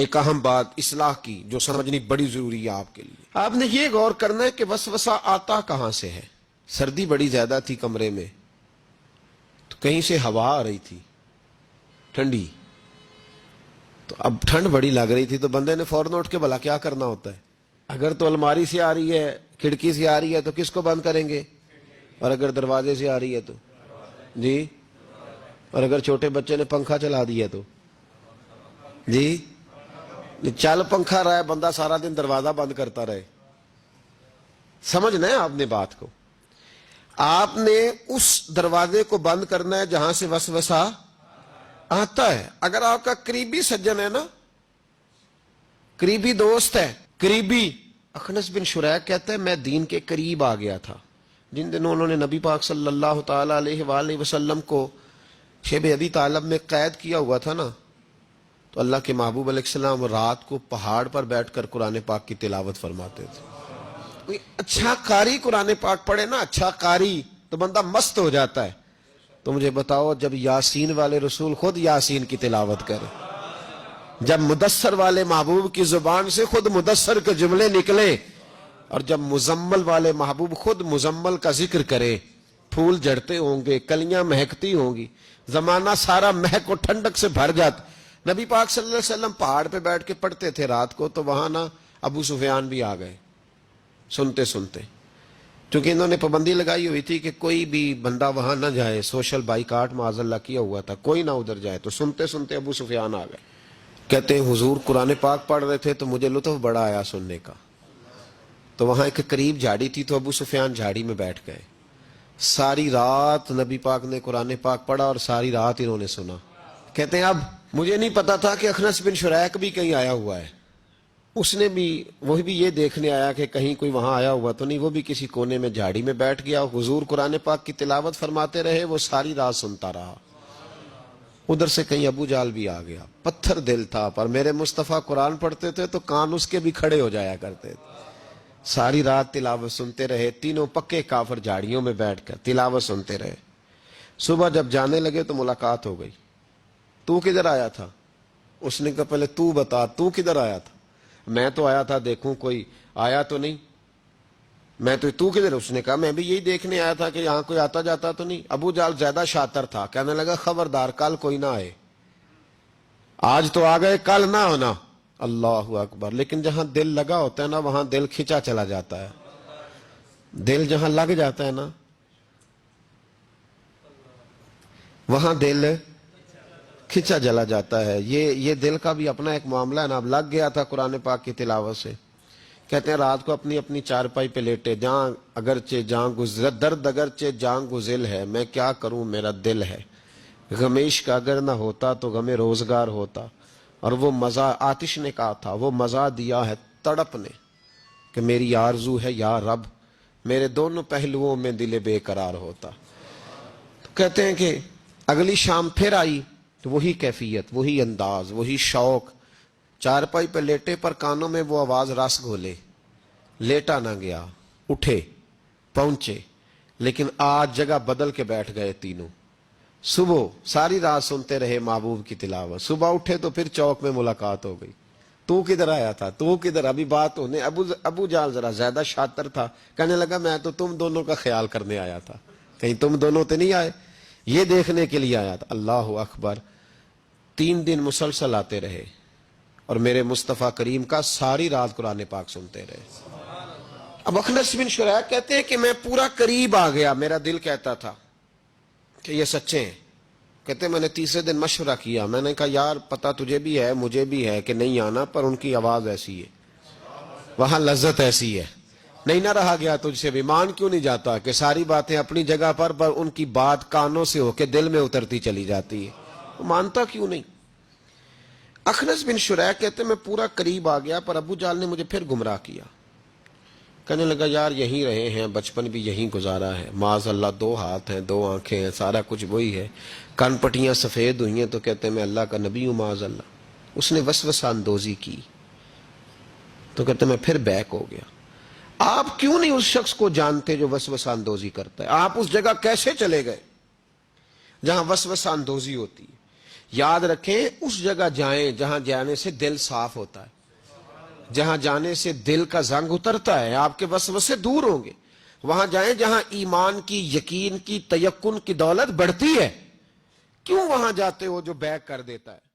ایک اہم بات اصلاح کی جو سمجھنی بڑی ضروری ہے آپ کے لیے. آپ نے یہ غور کرنا ہے کہ وسوسہ آتا کہاں سے ہے. سردی بڑی زیادہ تھی کمرے میں تو کہیں سے ہوا آ رہی تھی ٹھنڈی, تو اب ٹھنڈ بڑی لگ رہی تھی تو بندے نے فوراً اٹھ کے بھلا کیا کرنا ہوتا ہے. اگر تو الماری سے آ رہی ہے, کھڑکی سے آ رہی ہے تو کس کو بند کریں گے, اور اگر دروازے سے آ رہی ہے تو جی, اور اگر چھوٹے بچے نے پنکھا چلا دیا تو جی, چل پنکھا رہا ہے بندہ سارا دن دروازہ بند کرتا رہے. سمجھنا ہے آپ نے بات کو. آپ نے اس دروازے کو بند کرنا ہے جہاں سے وسوسہ آتا ہے. اگر آپ کا قریبی سجن ہے نا, قریبی دوست ہے, قریبی, اخنس بن شریح کہتا ہے میں دین کے قریب آ گیا تھا جن دنوں انہوں نے نبی پاک صلی اللہ تعالی علیہ وآلہ وسلم کو شیب ابی طالب میں قید کیا ہوا تھا نا, تو اللہ کے محبوب علیہ السلام رات کو پہاڑ پر بیٹھ کر قرآن پاک کی تلاوت فرماتے تھے. کوئی اچھا قاری قرآن پاک پڑھے نا, اچھا قاری, تو بندہ مست ہو جاتا ہے. تو مجھے بتاؤ جب یاسین والے رسول خود یاسین کی تلاوت کرے, جب مدثر والے محبوب کی زبان سے خود مدثر کے جملے نکلے, اور جب مزمل والے محبوب خود مزمل کا ذکر کرے, پھول جڑتے ہوں گے, کلیاں مہکتی ہوں گی, زمانہ سارا مہک و ٹھنڈک سے بھر جاتا. نبی پاک صلی اللہ علیہ وسلم پہاڑ پہ بیٹھ کے پڑھتے تھے رات کو, تو وہاں نا ابو سفیان بھی آ گئے سنتے سنتے, کیونکہ انہوں نے پابندی لگائی ہوئی تھی کہ کوئی بھی بندہ وہاں نہ جائے, سوشل بائیکاٹ معاذ اللہ کیا ہوا تھا, کوئی نہ ادھر جائے. تو سنتے سنتے ابو سفیان آ گئے. کہتے ہیں حضور قرآن پاک پڑھ رہے تھے تو مجھے لطف بڑا آیا سننے کا. تو وہاں ایک قریب جھاڑی تھی تو ابو سفیان جھاڑی میں بیٹھ گئے. ساری رات نبی پاک نے قرآن پاک پڑھا اور ساری رات انہوں نے سنا. کہتے ہیں اب مجھے نہیں پتا تھا کہ اخنس بن شریح بھی کہیں آیا ہوا ہے. اس نے بھی, وہی بھی یہ دیکھنے آیا کہ کہیں کوئی وہاں آیا ہوا تو نہیں, وہ بھی کسی کونے میں جھاڑی میں بیٹھ گیا. حضور قرآن پاک کی تلاوت فرماتے رہے, وہ ساری رات سنتا رہا. ادھر سے کہیں ابو جال بھی آ گیا, پتھر دل تھا, پر میرے مصطفیٰ قرآن پڑھتے تھے تو کان اس کے بھی کھڑے ہو جایا کرتے تھے. ساری رات تلاوت سنتے رہے, تینوں پکے کافر جھاڑیوں میں بیٹھ کر تلاوت سنتے رہے. صبح جب جانے لگے تو ملاقات ہو گئی. تو کدھر آیا تھا؟ اس نے کہا پہلے تو بتا, تو کدھر آیا تھا؟ میں تو آیا تھا دیکھوں کوئی آیا تو نہیں. میں تو کدھر؟ اس نے کہا میں بھی یہی دیکھنے آیا تھا کہ یہاں کوئی آتا جاتا تو نہیں. ابو جال زیادہ شاطر تھا, کہنے لگا خبردار کل کوئی نہ آئے, آج تو آ گئے کل نہ ہونا. اللہ اکبر. لیکن جہاں دل لگا ہوتا ہے نا وہاں دل کھینچا چلا جاتا ہے. دل جہاں لگ جاتا ہے نا وہاں دل کھینچا چلا جاتا ہے. یہ دل کا بھی اپنا ایک معاملہ ہے نا. اب لگ گیا تھا قرآن پاک کی تلاوت سے. کہتے ہیں رات کو اپنی اپنی چارپائی پہ لیٹے, جہاں اگرچہ جان گزر درد اگرچہ جان گزل ہے, میں کیا کروں میرا دل ہے, غم عشق اگر نہ ہوتا تو غم روزگار ہوتا. اور وہ مزہ آتش نے کہا تھا, وہ مزہ دیا ہے تڑپ نے کہ میری آرزو ہے یا رب میرے دونوں پہلوؤں میں دل بے قرار ہوتا. تو کہتے ہیں کہ اگلی شام پھر آئی تو وہی کیفیت, وہی انداز, وہی شوق. چارپائی پہ لیٹے پر کانوں میں وہ آواز رس گھولے. لیٹا نہ گیا, اٹھے پہنچے, لیکن آج جگہ بدل کے بیٹھ گئے تینوں. صبح ساری رات سنتے رہے محبوب کی تلاوت. صبح اٹھے تو پھر چوک میں ملاقات ہو گئی. تو کدھر آیا تھا, تو کدھر؟ ابھی بات ہونے. ابو جال ذرا زیادہ شاطر تھا, کہنے لگا میں تو تم دونوں کا خیال کرنے آیا تھا, کہیں تم دونوں تو نہیں آئے, یہ دیکھنے کے لیے آیا تھا. اللہ اکبر. 3 دن مسلسل آتے رہے اور میرے مصطفیٰ کریم کا ساری رات قرآن پاک سنتے رہے. اب اخنس بن شریح کہتے ہیں کہ میں پورا قریب آ گیا, میرا دل کہتا تھا کہ یہ سچے ہیں. کہتے ہیں میں نے تیسرے دن مشورہ کیا, میں نے کہا یار پتہ تجھے بھی ہے مجھے بھی ہے کہ نہیں آنا, پر ان کی آواز ایسی ہے, وہاں لذت ایسی ہے, نہیں نہ رہا گیا تجھ سے بھی. مان کیوں نہیں جاتا کہ ساری باتیں اپنی جگہ پر ان کی بات کانوں سے ہو کے دل میں اترتی چلی جاتی ہے, مانتا کیوں نہیں؟ اخنس بن شریح کہتے میں پورا قریب آ گیا, پر ابو جال نے مجھے پھر گمراہ کیا. کہنے لگا یار یہیں رہے ہیں, بچپن بھی یہیں گزارا ہے, معاذ اللہ 2 ہاتھ ہیں 2 آنکھیں ہیں, سارا کچھ وہی ہے, کان پٹیاں سفید ہوئی ہیں تو کہتے ہیں میں اللہ کا نبی ہوں معاذ اللہ. اس نے وسوسہ اندوزی کی تو کہتے ہیں میں پھر بیک ہو گیا. آپ کیوں نہیں اس شخص کو جانتے جو وسوسہ اندوزی کرتا ہے؟ آپ اس جگہ کیسے چلے گئے جہاں وسوسہ اندوزی ہوتی ہے؟ یاد رکھیں اس جگہ جائیں جہاں جانے سے دل صاف ہوتا ہے، جہاں جانے سے دل کا زنگ اترتا ہے، آپ کے وسوسے دور ہوں گے. وہاں جائیں جہاں ایمان کی، یقین کی، تیقن کی دولت بڑھتی ہے. کیوں وہاں جاتے ہو جو بیک کر دیتا ہے؟